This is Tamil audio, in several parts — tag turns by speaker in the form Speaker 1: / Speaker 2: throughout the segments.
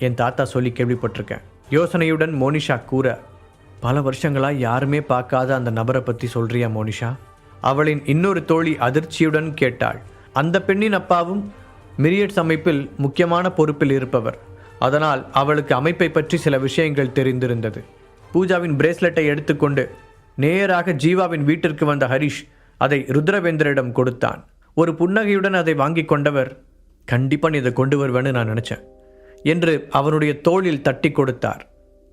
Speaker 1: என் தாத்தா சொல்லி கேள்விப்பட்டிருக்கேன். யோசனையுடன் மோனிஷா கூற, பல வருஷங்களாக யாருமே பார்க்காத அந்த நபரை பற்றி சொல்றியா மோனிஷா? அவளின் இன்னொரு தோழி அதிர்ச்சியுடன் கேட்டாள். அந்த பெண்ணின் அப்பாவும் மிரியட்ஸ் அமைப்பில் முக்கியமான பொறுப்பில் இருப்பவர். அதனால் அவளுக்கு அமைப்பை பற்றி சில விஷயங்கள் தெரிந்திருந்தது. பூஜாவின் பிரேஸ்லெட்டை எடுத்துக்கொண்டு நேராக ஜீவாவின் வீட்டிற்கு வந்த ஹரிஷ் அதை ருத்ரவேந்தரிடம் கொடுத்தான். ஒரு புன்னகையுடன் அதை வாங்கி கொண்டவர், கண்டிப்பாக நீ இதை கொண்டு வருவேன்னு நான் நினச்சேன் என்று அவனுடைய தோளில் தட்டி கொடுத்தார்.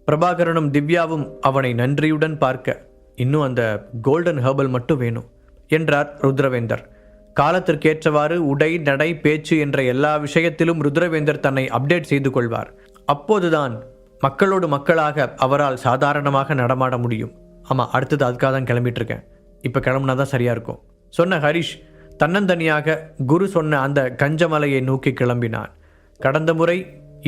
Speaker 1: பிரபாகரனும் திவ்யாவும் அவனை நன்றியுடன் பார்க்க, இன்னும் அந்த கோல்டன் ஹெர்பல் மட்டும் வேணும் என்றார் ருத்ரவேந்தர். காலத்திற்கேற்றவாறு உடை, நடை, பேச்சு என்ற எல்லா விஷயத்திலும் ருத்ரவேந்தர் தன்னை அப்டேட் செய்து கொள்வார். அப்போதுதான் மக்களோடு மக்களாக அவரால் சாதாரணமாக நடமாட முடியும். ஆமாம், அடுத்தது அதுக்காக தான் கிளம்பிட்டு இருக்கேன். இப்போ கிளம்புனா தான் சரியாக இருக்கும் சொன்ன ஹரிஷ் தன்னந்தனியாக குரு சொன்ன அந்த கஞ்சமலையை நோக்கி கிளம்பினான். கடந்த முறை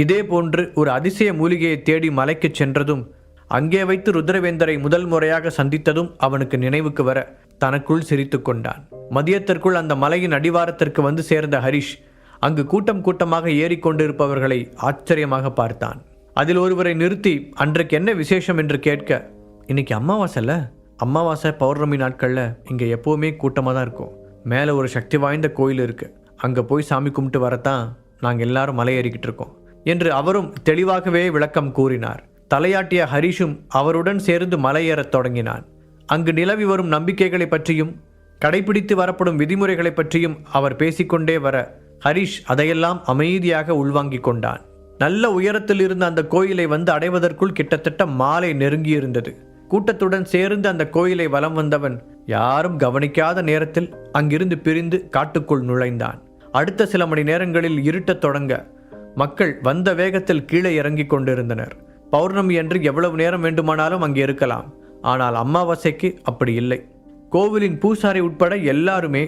Speaker 1: இதே போன்று ஒரு அதிசய மூலிகையை தேடி மலைக்கு சென்றதும் அங்கே வைத்து ருத்ரவேந்தரை முதல் முறையாக சந்தித்ததும் அவனுக்கு நினைவுக்கு வர தனக்குள் சிரித்து கொண்டான். மதியத்திற்குள் அந்த மலையின் அடிவாரத்திற்கு வந்து சேர்ந்த ஹரிஷ் அங்கு கூட்டம் கூட்டமாக ஏறிக்கொண்டிருப்பவர்களை ஆச்சரியமாக பார்த்தான். அதில் ஒருவரை நிறுத்தி அன்றைக்கு என்ன விசேஷம் என்று கேட்க, இன்னைக்கு அமாவாசைல, அமாவாசை பௌர்ணமி நாட்களில் இங்கே எப்போவுமே கூட்டமாக தான் இருக்கும். மேலே ஒரு சக்தி வாய்ந்த கோயில் இருக்குது, அங்கே போய் சாமி கும்பிட்டு வரத்தான் நாங்கள் எல்லாரும் மலை ஏறிக்கிட்டு இருக்கோம் என்று அவரும் தெளிவாகவே விளக்கம் கூறினார். தலையாட்டிய ஹரிஷும் அவருடன் சேர்ந்து மலையேறத் தொடங்கினான். அங்கு நிலவி வரும் நம்பிக்கைகளை பற்றியும் கடைபிடித்து வரப்படும் விதிமுறைகளை பற்றியும் அவர் பேசிக்கொண்டே வர ஹரிஷ் அதையெல்லாம் அமைதியாக உள்வாங்கிக் கொண்டான். நல்ல உயரத்தில் இருந்த அந்த கோயிலை வந்து அடைவதற்குள் கிட்டத்தட்ட மாலை நெருங்கியிருந்தது. கூட்டத்துடன் சேர்ந்து அந்த கோயிலை வலம் வந்தவன் யாரும் கவனிக்காத நேரத்தில் அங்கிருந்து பிரிந்து காட்டுக்குள் நுழைந்தான். அடுத்த சில மணி நேரங்களில் இருட்டத் தொடங்க மக்கள் வந்த வேகத்தில் கீழே இறங்கிக் கொண்டிருந்தனர். பௌர்ணமி அன்று எவ்வளவு நேரம் வேண்டுமானாலும் அங்கே இருக்கலாம். ஆனால் அமாவாசைக்கு அப்படி இல்லை. கோவிலின் பூசாரி உட்பட எல்லாருமே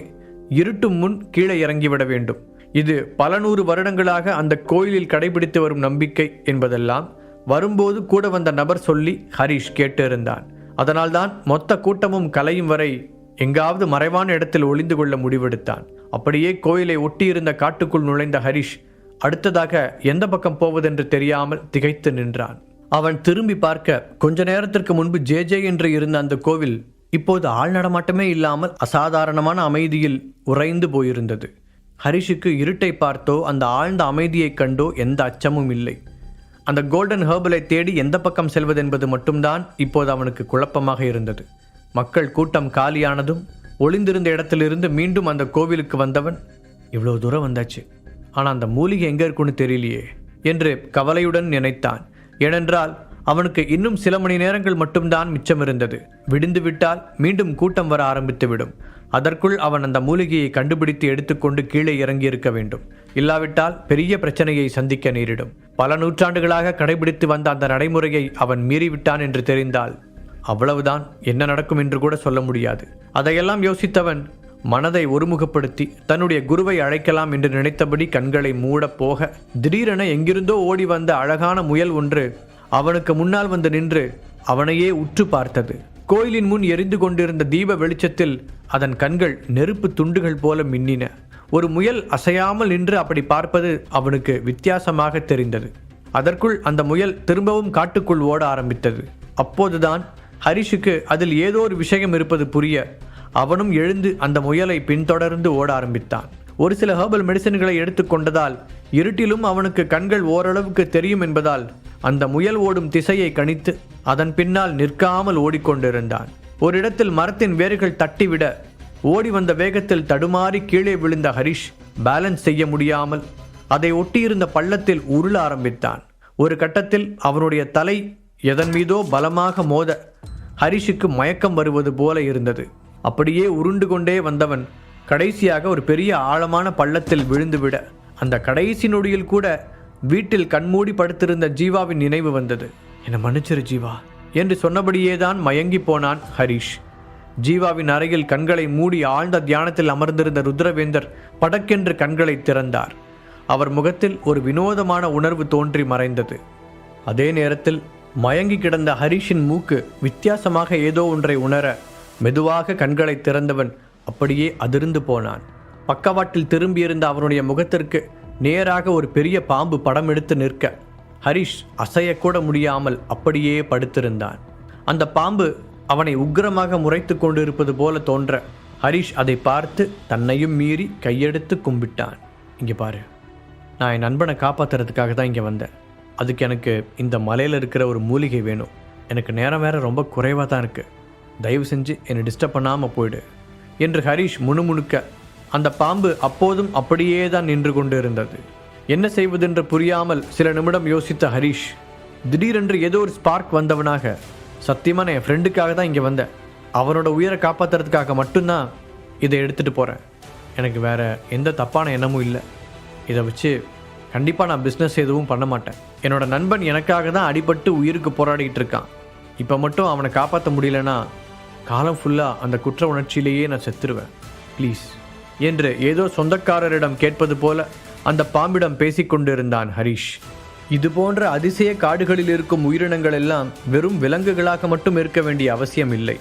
Speaker 1: இருட்டும் முன் கீழே இறங்கிவிட வேண்டும். இது பல நூறு வருடங்களாக அந்த கோயிலில் கடைபிடித்து வரும் நம்பிக்கை என்பதெல்லாம் வரும்போது கூட வந்த நபர் சொல்லி ஹரிஷ் கேட்டிருந்தான். அதனால்தான் மொத்த கூட்டமும் கலையும் வரை எங்காவது மறைவான இடத்தில் ஒளிந்து கொள்ள முடிவெடுத்தான். அப்படியே கோயிலை ஒட்டியிருந்த காட்டுக்குள் நுழைந்த ஹரிஷ் அடுத்ததாக எந்த பக்கம் போவதென்று தெரியாமல் திகைத்து நின்றான். அவன் திரும்பி பார்க்க கொஞ்ச நேரத்திற்கு முன்பு ஜே என்று இருந்த அந்த கோவில் இப்போது ஆள் நடமாட்டமே இல்லாமல் அசாதாரணமான அமைதியில் உறைந்து போயிருந்தது. ஹரிஷுக்கு இருட்டை பார்த்தோ அந்த ஆழ்ந்த அமைதியை கண்டோ எந்த அச்சமும் இல்லை. அந்த கோல்டன் ஹெர்பலை தேடி எந்த பக்கம் செல்வதென்பது மட்டும்தான் இப்போது அவனுக்கு குழப்பமாக இருந்தது. மக்கள் கூட்டம் காலியானதும் ஒளிந்திருந்த இடத்திலிருந்து மீண்டும் அந்த கோவிலுக்கு வந்தவன், இவ்வளோ தூரம் வந்தாச்சு, ஆனால் அந்த மூலிகை எங்கே இருக்குன்னு தெரியலையே என்று கவலையுடன் நினைத்தான். ஏனென்றால் அவனுக்கு இன்னும் சில மணி நேரங்கள் மட்டும்தான் மிச்சம் இருந்தது. விடிந்து விட்டால் மீண்டும் கூட்டம் வர ஆரம்பித்துவிடும். அதற்குள் அவன் அந்த மூலிகையை கண்டுபிடித்து எடுத்துக்கொண்டு கீழே இறங்கியிருக்க வேண்டும். இல்லாவிட்டால் பெரிய பிரச்சனையை சந்திக்க நேரிடும். பல நூற்றாண்டுகளாக கடைபிடித்து வந்த அந்த நடைமுறையை அவன் மீறிவிட்டான் என்று தெரிந்தால் அவ்வளவுதான், என்ன நடக்கும் என்று கூட சொல்ல முடியாது. அதையெல்லாம் யோசித்தவன் மனதை ஒருமுகப்படுத்தி தன்னுடைய குருவை அழைக்கலாம் என்று நினைத்தபடி கண்களை மூட போக திடீரென எங்கிருந்தோ ஓடி வந்த அழகான முயல் ஒன்று அவனுக்கு முன்னால் வந்து நின்று அவனையே உற்று பார்த்தது. கோயிலின் முன் எரிந்து கொண்டிருந்த தீப வெளிச்சத்தில் அதன் கண்கள் நெருப்பு துண்டுகள் போல மின்னின. ஒரு முயல் அசையாமல் நின்று அப்படி பார்ப்பது அவனுக்கு வித்தியாசமாக தெரிந்தது. அதற்குள் அந்த முயல் திரும்பவும் காட்டுக்குள் ஓட ஆரம்பித்தது. அப்போதுதான் ஹரிஷுக்கு அதில் ஏதோ ஒரு விஷயம் இருப்பது புரிய அவனும் எழுந்து அந்த முயலை பின்தொடர்ந்து ஓட ஆரம்பித்தான். ஒரு சில ஹெர்பல் மெடிசன்களை எடுத்துக்கொண்டதால் இருட்டிலும் அவனுக்கு கண்கள் ஓரளவுக்கு தெரியும் என்பதால் அந்த முயல் ஓடும் திசையை கணித்து அதன் பின்னால் நிற்காமல் ஓடிக்கொண்டிருந்தான். ஒரு இடத்தில் மரத்தின் வேர்கள் தட்டிவிட ஓடி வந்த வேகத்தில் தடுமாறி கீழே விழுந்த ஹரிஷ் பேலன்ஸ் செய்ய முடியாமல் அதை ஒட்டியிருந்த பள்ளத்தில் உருள ஆரம்பித்தான். ஒரு கட்டத்தில் அவனுடைய தலை எதன் மீதோ பலமாக மோத ஹரிஷுக்கு மயக்கம் வருவது போல இருந்தது. அப்படியே உருண்டு கொண்டே வந்தவன் கடைசியாக ஒரு பெரிய ஆழமான பள்ளத்தில் விழுந்துவிட அந்த கடைசி நொடியில் கூட வீட்டில் கண்மூடி படுத்திருந்த ஜீவாவின் நினைவு வந்தது. என்னை மன்னிச்சிரு ஜீவா என்று சொன்னபடியேதான் மயங்கி போனான் ஹரிஷ். ஜீவாவின் அறையில் கண்களை மூடி ஆழ்ந்த தியானத்தில் அமர்ந்திருந்த ருத்ரவேந்தர் படக்கென்று கண்களை திறந்தார். அவர் முகத்தில் ஒரு வினோதமான உணர்வு தோன்றி மறைந்தது. அதே நேரத்தில் மயங்கி கிடந்த ஹரிஷின் மூக்கு வித்தியாசமாக ஏதோ ஒன்றை உணர மெதுவாக கண்களை திறந்தவன் அப்படியே அதிர்ந்து போனான். பக்கவாட்டில் திரும்பியிருந்த அவனுடைய முகத்திற்கு நேராக ஒரு பெரிய பாம்பு படம் எடுத்து நிற்க ஹரிஷ் அசையக்கூட முடியாமல் அப்படியே படுத்திருந்தான். அந்த பாம்பு அவனை உக்கிரமாக முறைத்து கொண்டிருப்பது போல தோன்ற ஹரிஷ் அதை பார்த்து தன்னையும் மீறி கையெடுத்து கும்பிட்டான். இங்கே பாரு, நான் என் நண்பனை காப்பாற்றுறதுக்காக தான் இங்கே வந்தேன். அதுக்கு எனக்கு இந்த மலையில் இருக்கிற ஒரு மூலிகை வேணும். எனக்கு நேரம் வேற ரொம்ப குறைவாக தான் இருக்குது. தயவு செஞ்சு என்னை டிஸ்டர்ப் பண்ணாமல் போயிடு என்று ஹரிஷ் முணுமுணுக்க அந்த பாம்பு அப்போதும் அப்படியே தான் நின்று கொண்டு இருந்தது. என்ன செய்வதென்று புரியாமல் சில நிமிடம் யோசித்த ஹரிஷ் திடீரென்று ஏதோ ஒரு ஸ்பார்க் வந்தவனாக, சத்தியமாக நான் என் ஃப்ரெண்டுக்காக தான் இங்கே வந்தேன். அவனோட உயிரை காப்பாற்றுறதுக்காக மட்டும்தான் இதை எடுத்துகிட்டு போகிறேன். எனக்கு வேறு எந்த தப்பான எண்ணமும் இல்லை. இதை வச்சு கண்டிப்பாக நான் பிஸ்னஸ் எதுவும் பண்ண மாட்டேன். என்னோட நண்பன் எனக்காக தான் அடிபட்டு உயிருக்கு போராடிட்டு இருக்கான். இப்போ மட்டும் அவனை காப்பாற்ற முடியலன்னா காலம் ஃபுல்லாக அந்த குற்ற உணர்ச்சியிலேயே நான் செத்துருவேன். ப்ளீஸ் என்று ஏதோ சொந்தக்காரரிடம் கேட்பது போல அந்த பாம்பிடம் பேசிக்கொண்டிருந்தான் ஹரிஷ். இது போன்ற அதிசய காடுகளில் இருக்கும் உயிரினங்கள் எல்லாம் வெறும் விலங்குகளாக மட்டும் இருக்க வேண்டிய அவசியம் இல்லை.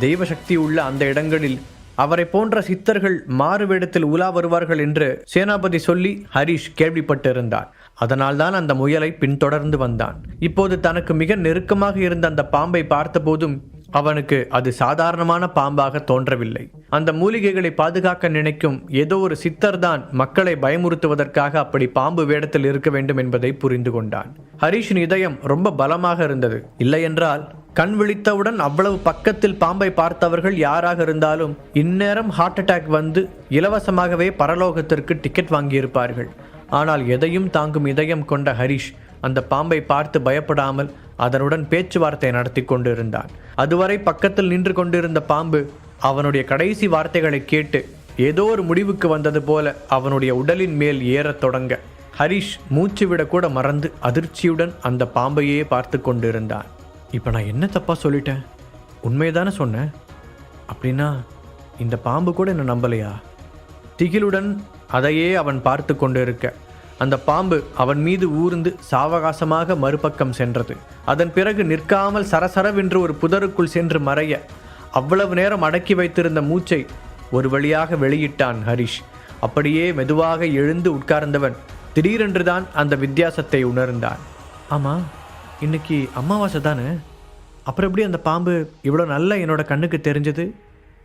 Speaker 1: தெய்வ சக்தி உள்ள அந்த இடங்களில் அவரை போன்ற சித்தர்கள் மாறு வேடத்தில் உலா வருவார்கள் என்று சேனாபதி சொல்லி ஹரிஷ் கேள்விப்பட்டிருந்தார். அதனால்தான் அந்த முயலை பின்தொடர்ந்து வந்தான். இப்போது தனக்கு மிக நெருக்கமாக இருந்த அந்த பாம்பை பார்த்தபோதும் அவனுக்கு அது சாதாரணமான பாம்பாக தோன்றவில்லை. அந்த மூலிகைகளை பாதுகாக்க நினைக்கும் ஏதோ ஒரு சித்தர் தான் மக்களை பயமுறுத்துவதற்காக அப்படி பாம்பு வேடத்தில் இருக்க வேண்டும் என்பதை புரிந்து கொண்டான். ஹரிஷின் இதயம் ரொம்ப பலமாக இருந்தது. இல்லையென்றால் கண் விழித்தவுடன் அவ்வளவு பக்கத்தில் பாம்பை பார்த்தவர்கள் யாராக இருந்தாலும் இந்நேரம் ஹார்ட் அட்டாக் வந்து இலவசமாகவே பரலோகத்திற்கு டிக்கெட் வாங்கியிருப்பார்கள். ஆனால் எதையும் தாங்கும் இதயம் கொண்ட ஹரிஷ் அந்த பாம்பை பார்த்து பயப்படாமல் அதனுடன் பேச்சுவார்த்தை நடத்தி கொண்டிருந்தான். அதுவரை பக்கத்தில் நின்று கொண்டிருந்த பாம்பு அவனுடைய கடைசி வார்த்தைகளை கேட்டு ஏதோ ஒரு முடிவுக்கு வந்தது போல அவனுடைய உடலின் மேல் ஏறத் தொடங்க ஹரிஷ் மூச்சு விடக்கூட மறந்து அதிர்ச்சியுடன் அந்த பாம்பையே பார்த்து கொண்டிருந்தான். இப்போ நான் என்ன தப்பாக சொல்லிட்டேன்? உண்மைதானே சொன்னேன்? அப்படின்னா இந்த பாம்பு கூட என்ன நம்பலையா? திகிலுடன் அதையே அவன் பார்த்து கொண்டு இருக்க அந்த பாம்பு அவன் மீது ஊர்ந்து சாவகாசமாக மறுபக்கம் சென்றது. அதன் பிறகு நிற்காமல் சரசரவென்று ஒரு புதருக்குள் சென்று மறைய அவ்வளவு நேரம் அடக்கி வைத்திருந்த மூச்சை ஒரு வழியாக வெளியிட்டான் ஹரிஷ். அப்படியே மெதுவாக எழுந்து உட்கார்ந்தவன் திடீரென்றுதான் அந்த வித்தியாசத்தை உணர்ந்தான். ஆமாம், இன்னைக்கு அமாவாசை தானே, அப்புறம் எப்படி அந்த பாம்பு இவ்வளோ நல்லா என்னோட கண்ணுக்கு தெரிஞ்சது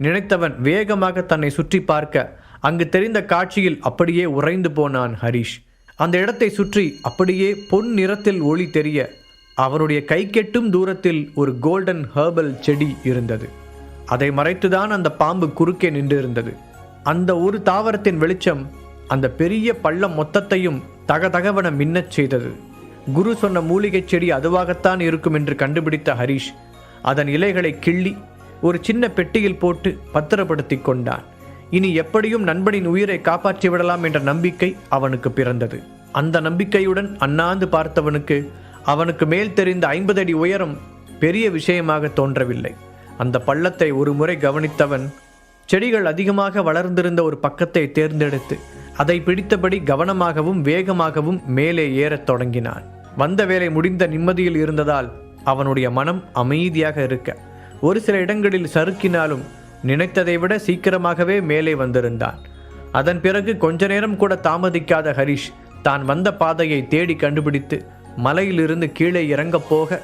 Speaker 1: நினைத்தவன் வேகமாக தன்னை சுற்றி பார்க்க அங்கு தெரிந்த காட்சியில் அப்படியே உறைந்து போனான் ஹரிஷ். அந்த இடத்தை சுற்றி அப்படியே பொன் நிறத்தில் ஒளி தெரிய அவனுடைய கை கெட்டும் தூரத்தில் ஒரு கோல்டன் ஹெர்பல் செடி இருந்தது. அதை மறைத்துதான் அந்த பாம்பு குறுக்கே நின்றிருந்தது. அந்த ஒரு தாவரத்தின் வெளிச்சம் அந்த பெரிய பள்ளம் மொத்தத்தையும் தகதகவன மின்னச் செய்தது. குரு சொன்ன மூலிகை செடி அதுவாகத்தான் இருக்கும் என்று கண்டுபிடித்த ஹரிஷ் அதன் இலைகளை கிள்ளி ஒரு சின்ன பெட்டியில் போட்டு பத்திரப்படுத்தி கொண்டான். இனி எப்படியும் நண்பனின் உயிரை காப்பாற்றி விடலாம் என்ற நம்பிக்கை அவனுக்கு பிறந்தது. அந்த நம்பிக்கையுடன் அண்ணாந்து பார்த்தவனுக்கு அவனுக்கு மேல் தெரிந்த 50 அடி உயரம் பெரிய விஷயமாக தோன்றவில்லை. அந்த பள்ளத்தை ஒரு முறை கவனித்தவன் செடிகள் அதிகமாக வளர்ந்திருந்த ஒரு பக்கத்தை தேர்ந்தெடுத்து அதை பிடித்தபடி கவனமாகவும் வேகமாகவும் மேலே ஏறத் தொடங்கினான். வந்த வேலை முடிந்த நிம்மதியில் இருந்ததால் அவனுடைய மனம் அமைதியாக இருக்க ஒரு சில இடங்களில் சறுக்கினாலும் நினைத்ததை விட சீக்கிரமாகவே மேலே வந்திருந்தான். அதன் பிறகு கொஞ்ச நேரம் கூட தாமதிக்காத ஹரிஷ் தான் வந்த பாதையை தேடி கண்டுபிடித்து மலையிலிருந்து கீழே இறங்கப் போக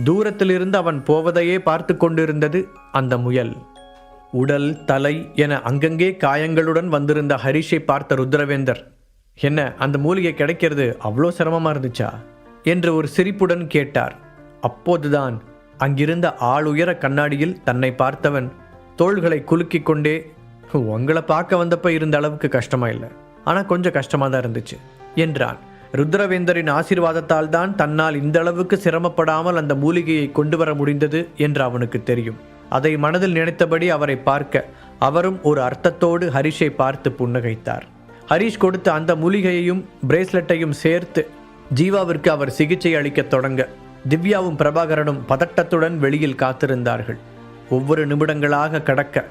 Speaker 1: தூரத்திலிருந்து அவன் போவதையே பார்த்து கொண்டிருந்தது அந்த முயல். உடல், தலை என அங்கங்கே காயங்களுடன் வந்திருந்த ஹரிஷை பார்த்த ருத்ரவேந்தர், என்ன அந்த மூலிகை கிடைக்கிறது அவ்வளோ சிரமமாக இருந்துச்சா என்று ஒரு சிரிப்புடன் கேட்டார். அப்போதுதான் அங்கிருந்த ஆளுயர கண்ணாடியில் தன்னை பார்த்தவன் தோள்களை குலுக்கிக் கொண்டே, உங்களை பார்க்க வந்தப்ப இருந்த அளவுக்கு கஷ்டமா இல்லை, ஆனால் கொஞ்சம் கஷ்டமாக தான் இருந்துச்சு என்றான். ருத்ரவேந்தரின் ஆசீர்வாதத்தால் தான் தன்னால் இந்த அளவுக்கு சிரமப்படாமல் அந்த மூலிகையை கொண்டு வர முடிந்தது என்று அவனுக்கு தெரியும். அதை மனதில் நினைத்தபடி அவரை பார்க்க அவரும் ஒரு அர்த்தத்தோடு ஹரிஷை பார்த்து புன்னகைத்தார். ஹரிஷ் கொடுத்த அந்த மூலிகையையும் பிரேஸ்லெட்டையும் சேர்த்து ஜீவாவிற்கு அவர் சிகிச்சை அளிக்கத் தொடங்க திவ்யாவும் பிரபாகரனும் பதட்டத்துடன் வெளியில் காத்திருந்தார்கள். ஒவ்வொரு நிமிடங்களாக கடக்க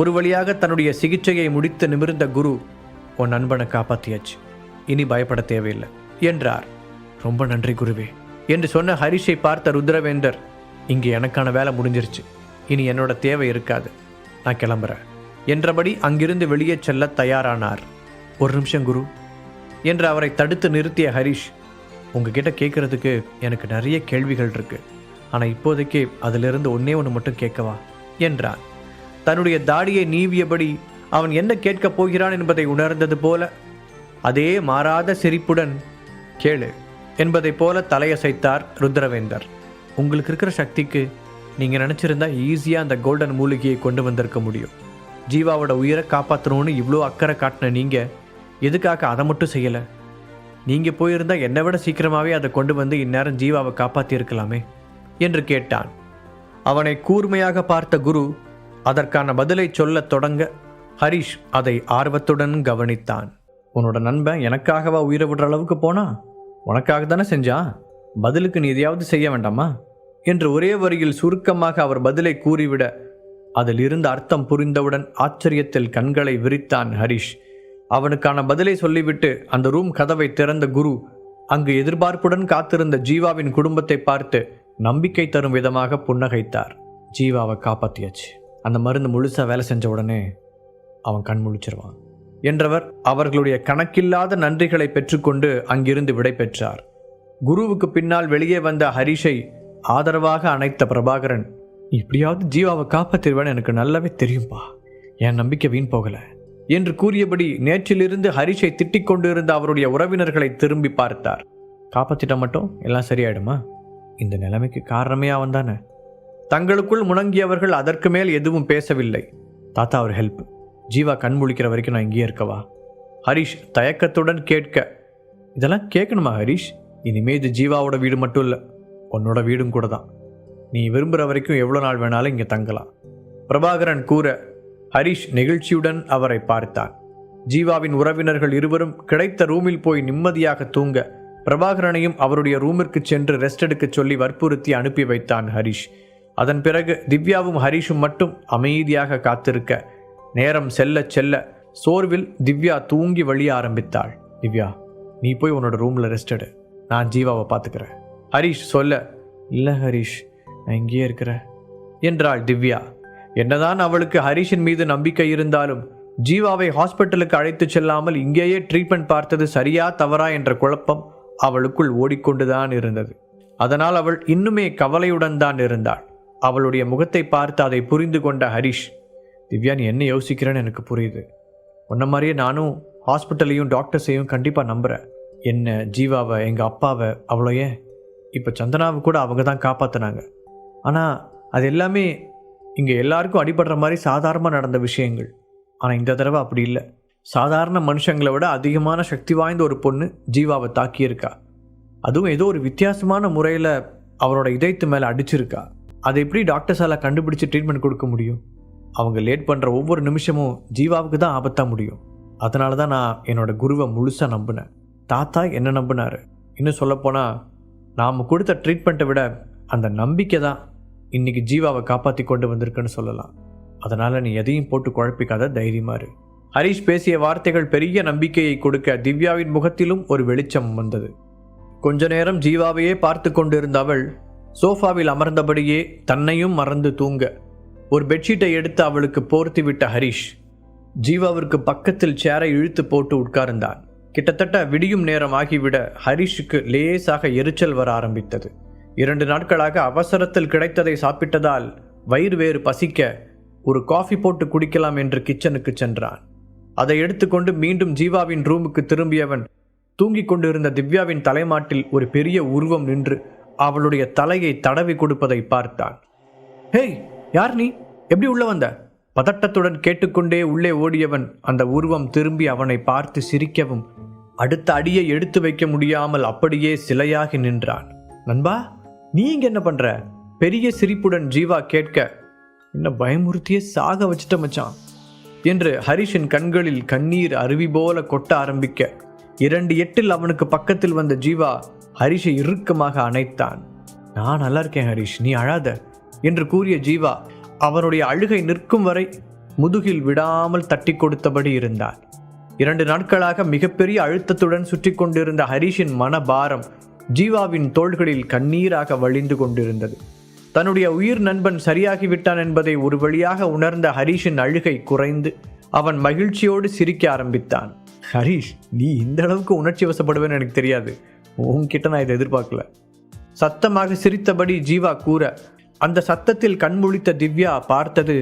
Speaker 1: ஒரு வழியாக தன்னுடைய சிகிச்சையை முடித்து நிமிர்ந்த குரு, உன் நண்பனை காப்பாத்தியாச்சு, இனி பயப்பட தேவையில்லை என்றார். ரொம்ப நன்றி குருவே என்று சொன்ன ஹரிஷை பார்த்த ருத்ரவேந்தர், இங்கே எனக்கான வேலை முடிஞ்சிருச்சு, இனி என்னோட தேவை இருக்காது, நான் கிளம்புறேன் என்றபடி அங்கிருந்து வெளியே செல்ல தயாரானார். ஒரு நிமிஷம் குரு என்று அவரை தடுத்து நிறுத்திய ஹரிஷ், உங்ககிட்ட கேட்குறதுக்கு எனக்கு நிறைய கேள்விகள் இருக்கு. ஆனால் இப்போதைக்கு அதிலிருந்து ஒன்று மட்டும் கேட்கவா என்றான். தன்னுடைய தாடியை நீவியபடி அவன் என்ன கேட்கப் போகிறான் என்பதை உணர்ந்தது போல அதே மாறாத சிரிப்புடன் கேளு என்பதைப் போல தலையசைத்தார் ருத்ரவேந்தர். உங்களுக்கு இருக்கிற சக்திக்கு நீங்கள் நினச்சிருந்தா ஈஸியாக அந்த கோல்டன் மூலிகையை கொண்டு வந்திருக்க முடியும். ஜீவாவோட உயிரை காப்பாற்றணும்னு இவ்வளோ அக்கறை காட்டின நீங்கள் எதுக்காக அதை மட்டும் செய்யலை? நீங்கள் போயிருந்தால் என்னை விட சீக்கிரமாகவே அதை கொண்டு வந்து இந்நேரம் ஜீவாவை காப்பாற்றியிருக்கலாமே என்று கேட்டான். அவனை கூர்மையாக பார்த்த குரு அதற்கான பதிலை சொல்லத் தொடங்க ஹரிஷ் அதை ஆர்வத்துடன் கவனித்தான். உன்னோட நண்பன் எனக்காகவா உயிரை விடுற அளவுக்கு போனா? உனக்காக தானே செஞ்சான். பதிலுக்கு நீ எதையாவது செய்ய வேண்டாமா என்று ஒரே வரியில் சுருக்கமாக அவர் பதிலை கூறிவிட அதில் இருந்த அர்த்தம் புரிந்தவுடன் ஆச்சரியத்தில் கண்களை விரித்தான் ஹரிஷ். அவனுக்கான பதிலை சொல்லிவிட்டு அந்த ரூம் கதவை திறந்த குரு அங்கு எதிர்பார்ப்புடன் காத்திருந்த ஜீவாவின் குடும்பத்தை பார்த்து நம்பிக்கை தரும் விதமாக புன்னகைத்தார். ஜீவாவை காப்பாற்றியாச்சு. அந்த மருந்து முழுசாக வேலை செஞ்ச உடனே அவன் கண் முழிச்சிருவான் என்றவர் அவர்களுடைய கணக்கில்லாத நன்றிகளை பெற்றுக்கொண்டு அங்கிருந்து விடை பெற்றார். குருவுக்கு பின்னால் வெளியே வந்த ஹரிஷை ஆதரவாக அணைத்த பிரபாகரன், இப்படியாவது ஜீவாவை காப்பாற்றிடுவேன்னு எனக்கு நல்லாவே தெரியும்பா, என் நம்பிக்கை வீண் போகலை என்று கூறியபடி நேற்றிலிருந்து ஹரிஷை திட்டிக் கொண்டிருந்த அவருடைய உறவினர்களை திரும்பி பார்த்தார். காப்பாற்றிட்ட மட்டும் எல்லாம் சரியாயிடுமா? இந்த நிலைமைக்கு காரணமே அவன் தானே. தங்களுக்குள் முணங்கியவர்கள் அதற்கு மேல் எதுவும் பேசவில்லை. தாத்தா ஒரு ஹெல்ப், ஜீவா கண் முழிக்கிற வரைக்கும் நான் இங்கேயே இருக்கவா? ஹரிஷ் தயக்கத்துடன் கேட்க, இதெல்லாம் கேட்கணுமா ஹரிஷ்? இனிமே இது ஜீவாவோட வீடு மட்டும் இல்லை, உன்னோட வீடும் கூட தான். நீ விரும்புகிற வரைக்கும் எவ்வளோ நாள் வேணாலும் இங்கே தங்கலாம் பிரபாகரன் கூற ஹரிஷ் நெகிழ்ச்சியுடன் அவரை பார்த்தான். ஜீவாவின் உறவினர்கள் இருவரும் கிடைத்த ரூமில் போய் நிம்மதியாக தூங்க பிரபாகரனையும் அவருடைய ரூமிற்கு சென்று ரெஸ்ட் எடுக்க சொல்லி வற்புறுத்தி அனுப்பி வைத்தான் ஹரிஷ். அதன் பிறகு திவ்யாவும் ஹரிஷும் மட்டும் அமைதியாக காத்திருக்க நேரம் செல்ல செல்ல சோர்வில் திவ்யா தூங்கி வழிய ஆரம்பித்தாள். திவ்யா, நீ போய் உன்னோட ரூமில் ரெஸ்ட் எடு, நான் ஜீவாவை பார்த்துக்கிறேன் ஹரிஷ் சொல்ல, இல்லை ஹரிஷ், நான் இங்கேயே இருக்கிறேன் என்றாள் திவ்யா. என்னதான் அவளுக்கு ஹரிஷின் மீது நம்பிக்கை இருந்தாலும் ஜீவாவை ஹாஸ்பிட்டலுக்கு அழைத்து செல்லாமல் இங்கேயே ட்ரீட்மெண்ட் பார்த்தது சரியா தவறா என்ற குழப்பம் அவளுக்குள் ஓடிக்கொண்டுதான் இருந்தது. அதனால் அவள் இன்னுமே கவலையுடன் தான் இருந்தாள். அவளுடைய முகத்தை பார்த்து அதை புரிந்து கொண்ட ஹரிஷ், திவ்யா நீ என்ன யோசிக்கிறேன்னு எனக்கு புரியுது. உன்ன மாதிரியே நானும் ஹாஸ்பிட்டலையும் டாக்டர்ஸையும் கண்டிப்பாக நம்புகிறேன். என்ன, ஜீவாவை, எங்கள் அப்பாவை, அவ்வளோ ஏன் இப்போ சந்தனாவை கூட அவங்க தான் காப்பாற்றினாங்க. ஆனால் அது எல்லாமே இங்கே எல்லாருக்கும் அடிபடுற மாதிரி சாதாரணமாக நடந்த விஷயங்கள். ஆனால் இந்த தடவை அப்படி இல்லை. சாதாரண மனுஷங்களை விட அதிகமான சக்தி வாய்ந்த ஒரு பொண்ணு ஜீவாவை தாக்கியிருக்கா. அதுவும் ஏதோ ஒரு வித்தியாசமான முறையில் அவரோட இதயத்து மேலே அடிச்சிருக்கா. அதை எப்படி டாக்டர்ஸால் கண்டுபிடிச்சி ட்ரீட்மெண்ட் கொடுக்க முடியும்? அவங்க லேட் பண்ணுற ஒவ்வொரு நிமிஷமும் ஜீவாவுக்கு தான் ஆபத்தாக முடியும். அதனால தான் நான் என்னோட குருவை முழுசாக நம்பினேன். தாத்தா என்ன நம்பினார். இன்னும் சொல்லப்போனால் நாம் கொடுத்த ட்ரீட்மெண்ட்டை விட அந்த நம்பிக்கை தான் இன்றைக்கி ஜீவாவை காப்பாற்றி கொண்டு வந்திருக்குன்னு சொல்லலாம். அதனால் நீ எதையும் போட்டு குழப்பிக்காத, தைரியமாறு. ஹரிஷ் பேசிய வார்த்தைகள் பெரிய நம்பிக்கையை கொடுக்க திவ்யாவின் முகத்திலும் ஒரு வெளிச்சம் வந்தது. கொஞ்ச நேரம் ஜீவாவையே பார்த்து கொண்டிருந்த அவள் சோஃபாவில் அமர்ந்தபடியே தன்னையும் மறந்து தூங்க ஒரு பெட்ஷீட்டை எடுத்து அவளுக்கு போர்த்தி விட்ட ஹரிஷ் ஜீவாவிற்கு பக்கத்தில் சேரை இழுத்து போட்டு உட்கார்ந்தான். கிட்டத்தட்ட விடியும் நேரம் ஆகிவிட ஹரிஷுக்கு லேசாக எரிச்சல் வர ஆரம்பித்தது. 2 நாட்களாக அவசரத்தில் கிடைத்ததை சாப்பிட்டதால் வயிறு வேறு பசிக்க ஒரு காஃபி போட்டு குடிக்கலாம் என்று கிச்சனுக்கு சென்றான். அதை எடுத்துக்கொண்டு மீண்டும் ஜீவாவின் ரூமுக்கு திரும்பியவன் தூங்கிக் கொண்டிருந்த திவ்யாவின் தலைமாட்டில் ஒரு பெரிய உருவம் நின்று அவளுடைய தலையை தடவி கொடுப்பதை பார்த்தான். ஹேய், யார் நீ? எப்படி உள்ள வந்த? பதட்டத்துடன் கேட்டுக்கொண்டே உள்ளே ஓடியவன் அந்த உருவம் திரும்பி அவனை பார்த்து சிரிக்கவும் அடுத்த அடியை எடுத்து வைக்க முடியாமல் அப்படியே சிலையாகி நின்றான். நண்பா, நீ இங்க என்ன பண்ற? பெரிய சிரிப்புடன் ஜீவா கேட்க, என்ன பயமுறுத்தியே சாக வச்சுட்ட மச்சான் என்று ஹரிஷின் கண்களில் கண்ணீர் அருவி போல கொட்ட ஆரம்பிக்க 2 எட்டில் அவனுக்கு பக்கத்தில் வந்த ஜீவா ஹரிஷை இறுக்கமாக அணைத்தான். நான் நல்லா இருக்கேன் ஹரிஷ், நீ அழாத என்று கூறிய ஜீவா அவனுடைய அழுகை நிற்கும் வரை முதுகில் விடாமல் தட்டி கொடுத்தபடி இருந்தான். 2 நாட்களாக மிகப்பெரிய அழுத்தத்துடன் சுற்றி கொண்டிருந்த ஹரிஷின் மனபாரம் ஜீவாவின் தோள்களில் கண்ணீராக வழிந்து கொண்டிருந்தது. தன்னுடைய உயிர் நண்பன் சரியாகிவிட்டான் என்பதை ஒரு வழியாக உணர்ந்த ஹரிஷின் அழுகை குறைந்து அவன் மகிழ்ச்சியோடு சிரிக்க ஆரம்பித்தான். ஹரிஷ், நீ இந்த அளவுக்கு உணர்ச்சி வசப்படுவேன்னு எனக்கு தெரியாது. உன்கிட்ட நான் இதை எதிர்பார்க்கல. சத்தமாக சிரித்தபடி ஜீவா கூற, அந்த சத்தத்தில் கண்முழித்த திவ்யா பார்த்தது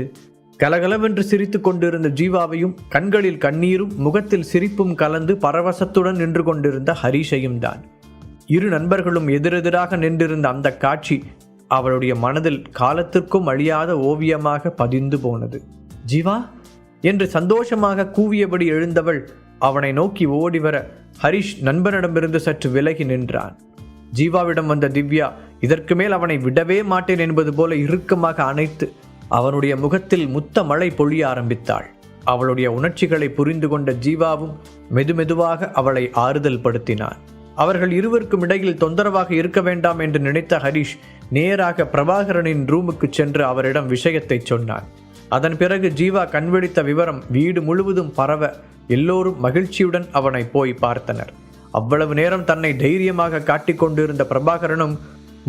Speaker 1: கலகலவென்று சிரித்து கொண்டிருந்த ஜீவாவையும் கண்களில் கண்ணீரும் முகத்தில் சிரிப்பும் கலந்து பரவசத்துடன் நின்று கொண்டிருந்த ஹரிஷையும் தான். இரு நண்பர்களும் எதிரெதிராக நின்றிருந்த அந்த காட்சி அவளுடைய மனதில் காலத்திற்கும் அழியாத ஓவியமாக பதிந்து போனது. ஜீவா என்று சந்தோஷமாக கூவியபடி எழுந்தவள் அவனை நோக்கி ஓடிவர ஹரிஷ் நண்பனிடமிருந்து சற்று விலகி நின்றான். ஜீவாவிடம் வந்த திவ்யா இதற்கு மேல் அவனை விடவே மாட்டேன் என்பது போல இறுக்கமாக அணைத்து அவனுடைய முகத்தில் முத்த மழை பொழிய ஆரம்பித்தாள். அவளுடைய உணர்ச்சிகளை புரிந்து கொண்ட ஜீவாவும் மெதுமெதுவாக அவளை ஆறுதல் படுத்தினான். அவர்கள் இருவருக்கும் இடையில் தொந்தரவாக இருக்க வேண்டாம் என்று நினைத்த ஹரிஷ் நேராக பிரபாகரனின் ரூமுக்கு சென்று அவரிடம் விஷயத்தை சொன்னான். அதன் பிறகு ஜீவா கண்விழித்த விவரம் வீடு முழுவதும் பரவ எல்லோரும் மகிழ்ச்சியுடன் அவனை போய் பார்த்தனர். அவ்வளவு நேரம் தன்னை தைரியமாக காட்டிக் கொண்டிருந்த பிரபாகரனும்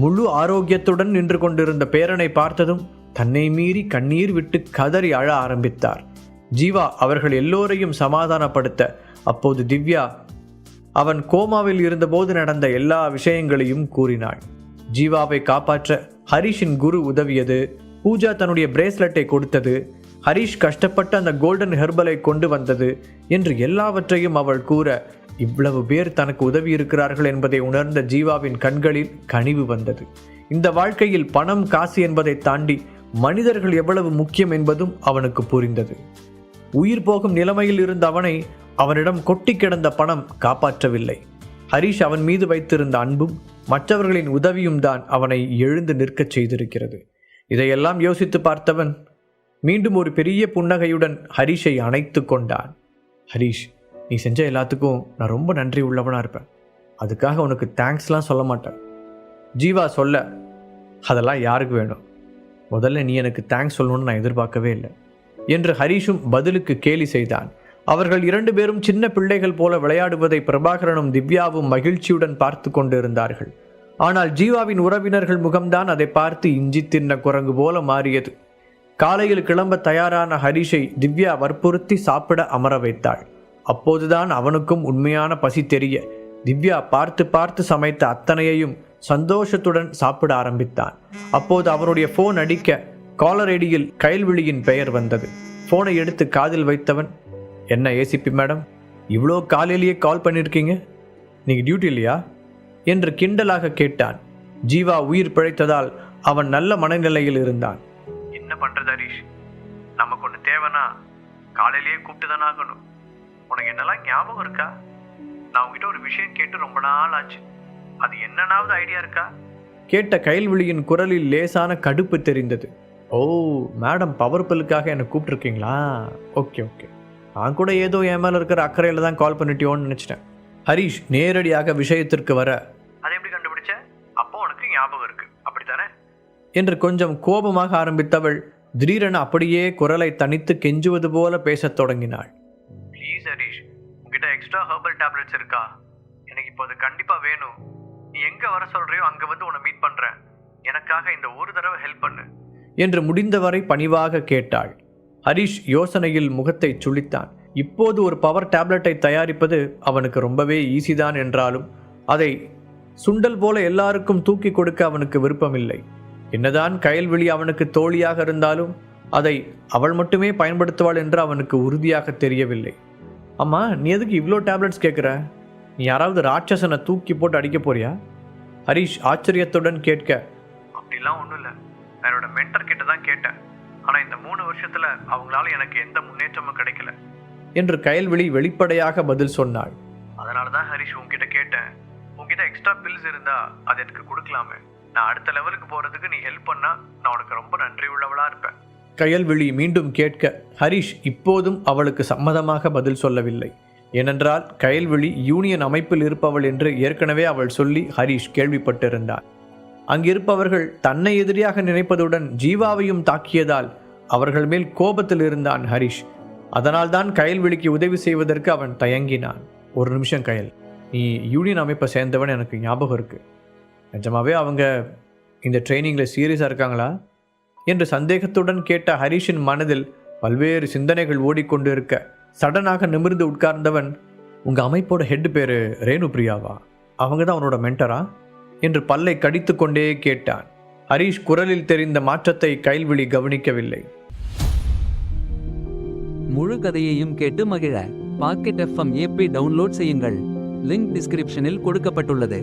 Speaker 1: முழு ஆரோக்கியத்துடன் நின்று கொண்டிருந்த பேரனை பார்த்ததும் தன்னை மீறி கண்ணீர் விட்டு கதறி அழ ஆரம்பித்தார். ஜீவா அவர்கள் எல்லோரையும் சமாதானப்படுத்த அப்போது திவ்யா அவன் கோமாவில் இருந்தபோது நடந்த எல்லா விஷயங்களையும் கூறினாள். ஜீவாவை காப்பாற்ற ஹரிஷின் குரு உதவியது, பூஜா தன்னுடைய பிரேஸ்லெட்டை கொடுத்தது, ஹரிஷ் கஷ்டப்பட்டு அந்த கோல்டன் ஹெர்பலை கொண்டு வந்தது என்று எல்லாவற்றையும் அவள் கூற இவ்வளவு பேர் தனக்கு உதவி இருக்கிறார்கள் என்பதை உணர்ந்த ஜீவாவின் கண்களில் கனிவு வந்தது. இந்த வாழ்க்கையில் பணம் காசு என்பதை தாண்டி மனிதர்கள் எவ்வளவு முக்கியம் என்பதும் அவனுக்கு புரிந்தது. உயிர் போகும் நிலைமையில் இருந்த அவனை அவனிடம் கொட்டி கிடந்த பணம் காப்பாற்றவில்லை. ஹரிஷ் அவன் மீது வைத்திருந்த அன்பும் மற்றவர்களின் உதவியும் தான் அவனை எழுந்து நிற்கச் செய்திருக்கிறது. இதையெல்லாம் யோசித்து பார்த்தவன் மீண்டும் ஒரு பெரிய புன்னகையுடன் ஹரிஷை அணைத்து கொண்டான். ஹரிஷ், நீ செஞ்ச எல்லாத்துக்கும் நான் ரொம்ப நன்றி உள்ளவனா இருப்பேன். அதுக்காக உனக்கு தேங்க்ஸ்லாம் சொல்ல மாட்டேன். ஜீவா சொல்ல, அதெல்லாம் யாருக்கு வேணும்? முதல்ல நீ எனக்கு தேங்க்ஸ் சொல்லணும்னு நான் எதிர்பார்க்கவே இல்லை என்று ஹரிஷும் பதிலுக்கு கேலி செய்தான். அவர்கள் இரண்டு பேரும் சின்ன பிள்ளைகள் போல விளையாடுவதை பிரபாகரனும் திவ்யாவும் மகிழ்ச்சியுடன் பார்த்து கொண்டிருந்தார்கள். ஆனால் ஜீவாவின் உறவினர்கள் முகம்தான் அதை பார்த்து இஞ்சி தின்ன குரங்கு போல மாறியது. காலையில் கிளம்ப தயாரான ஹரிஷை திவ்யா வற்புறுத்தி சாப்பிட அமர வைத்தாள். அப்போதுதான் அவனுக்கும் உண்மையான பசி தெரிய திவ்யா பார்த்து பார்த்து சமைத்த அத்தனையையும் சந்தோஷத்துடன் சாப்பிட ஆரம்பித்தான். அப்போது அவனுடைய போன் அடிக்க காலர் ஐடியில் கயல்விழியின் பெயர் வந்தது. போனை எடுத்து காதில் வைத்தவன், என்ன ஏசிபி மேடம், இவ்வளோ காலையிலேயே கால் பண்ணியிருக்கீங்க, நீங்கள் டியூட்டி இல்லையா என்று கிண்டலாக கேட்டான். ஜீவா உயிர் பிழைத்ததால் அவன் நல்ல மனநிலையில் இருந்தான். என்ன பண்ணுறது ஹரிஷ், நமக்கு ஒன்று தேவைன்னா காலையிலேயே கூப்பிட்டு தானே ஆகணும். உனக்கு என்னெல்லாம் ஞாபகம் இருக்கா? நான் உங்ககிட்ட ஒரு விஷயம் கேட்டு ரொம்ப நாள் ஆச்சு. அது என்னன்னாவது ஐடியா இருக்கா? கேட்ட கயல்விழியின் குரலில் லேசான கடுப்பு தெரிந்தது. ஓ மேடம், பவர் பில்லுக்காக என்னை கூப்பிட்டுருக்கீங்களா? ஓகே ஓகே, நான் கூட ஏதோ என் மேலே இருக்கிற அக்கறையில் தான் கால் பண்ணிட்டியோன்னு நினச்சிட்டேன். ஹரிஷ் நேரடியாக விஷயத்திற்கு வர, அதை எப்படி கண்டுபிடிச்ச? அப்போ உனக்கு ஞாபகம் இருக்கு அப்படித்தானே என்று கொஞ்சம் கோபமாக ஆரம்பித்தவள் திடீரென அப்படியே குரலை தனித்து கெஞ்சுவது போல பேசத் தொடங்கினாள். ப்ளீஸ் ஹரிஷ், உங்ககிட்ட எக்ஸ்ட்ரா ஹெர்பல் டேப்லெட்ஸ் இருக்கா? எனக்கு இப்போ அது கண்டிப்பாக வேணும். நீ எங்கே வர சொல்கிறியோ அங்கே வந்து உன்னை மீட் பண்ணுறேன். எனக்காக இந்த ஒரு தடவை ஹெல்ப் பண்ணு என்று முடிந்தவரை பணிவாக கேட்டாள். ஹரிஷ் யோசனையில் முகத்தை சுளித்தான். இப்போது ஒரு பவர் டேப்லெட்டை தயாரிப்பது அவனுக்கு ரொம்பவே ஈஸிதான் என்றாலும் அதை சுண்டல் போல எல்லாருக்கும் தூக்கி கொடுக்க அவனுக்கு விருப்பமில்லை. என்னதான் கயல்விழி அவனுக்கு தோழியாக இருந்தாலும் அதை அவள் மட்டுமே பயன்படுத்துவாள் என்று அவனுக்கு உறுதியாக தெரியவில்லை. அம்மா, நீ எதுக்கு இவ்வளோ டேப்லெட்ஸ் கேட்குற? நீ யாராவது ராட்சசனை தூக்கி போட்டு அடிக்க போறியா? ஹரிஷ் ஆச்சரியத்துடன் கேட்க, அப்படிலாம் ஒன்றும் இல்லை, என்னோட மென்டர் கிட்ட தான் கேட்டேன். ஆனால் இந்த 3 வருஷத்தில் அவங்களால எனக்கு எந்த முன்னேற்றமும் கிடைக்கல என்று கயல்விழி வெளிப்படையாக பதில் சொன்னாள். அதனால தான் ஹரிஷ் உங்ககிட்ட கேட்டேன். உங்ககிட்ட எக்ஸ்ட்ரா பில்ஸ் இருந்தா அது எனக்கு கொடுக்கலாமே. நான் அடுத்த லெவலுக்கு போகிறதுக்கு நீ ஹெல்ப் பண்ணா நான் உனக்கு ரொம்ப நன்றி உள்ளவளாக இருப்பேன். கயல்விழி மீண்டும் கேட்க ஹரிஷ் இப்போதும் அவளுக்கு சம்மதமாக பதில் சொல்லவில்லை. ஏனென்றால் கயல்விழி யூனியன் அமைப்பில் இருப்பவள் என்று ஏற்கனவே அவள் சொல்லி ஹரிஷ் கேள்விப்பட்டிருந்தார். அங்கிருப்பவர்கள் தன்னை எதிரியாக நினைப்பதுடன் ஜீவாவையும் தாக்கியதால் அவர்கள் மேல் கோபத்தில் இருந்தான் ஹரிஷ். அதனால்தான் கயல்விழிக்கு உதவி செய்வதற்கு அவன் தயங்கினான். ஒரு நிமிஷம் கயல், நீ யூனியன் அமைப்பை சேர்ந்தவன் எனக்கு ஞாபகம் இருக்கு. நிஜமாவே அவங்க இந்த ட்ரைனிங்கில் சீரியஸாக இருக்காங்களா என்று சந்தேகத்துடன் கேட்ட ஹரிஷின் மனதில் பல்வேறு சிந்தனைகள் ஓடிக்கொண்டு இருக்க சடனாக நிமிர்ந்து உட்கார்ந்தவன், உங்கள் அமைப்போட ஹெட் பேர் ரேணு பிரியாவா அவங்க தான் அவனோட மென்டரா என்று பல்லை கடித்துக்கொண்டே கேட்டான். ஹரீஷ் குரலில் தெரிந்த மாற்றத்தை கைல்விழி கவனிக்கவில்லை.
Speaker 2: முழு கதையையும் கேட்டு மகிழ பாக்கெட் FM ஆப்பை டவுன்லோட் செய்யுங்கள். லிங்க் டிஸ்கிரிப்ஷனில் கொடுக்கப்பட்டுள்ளது.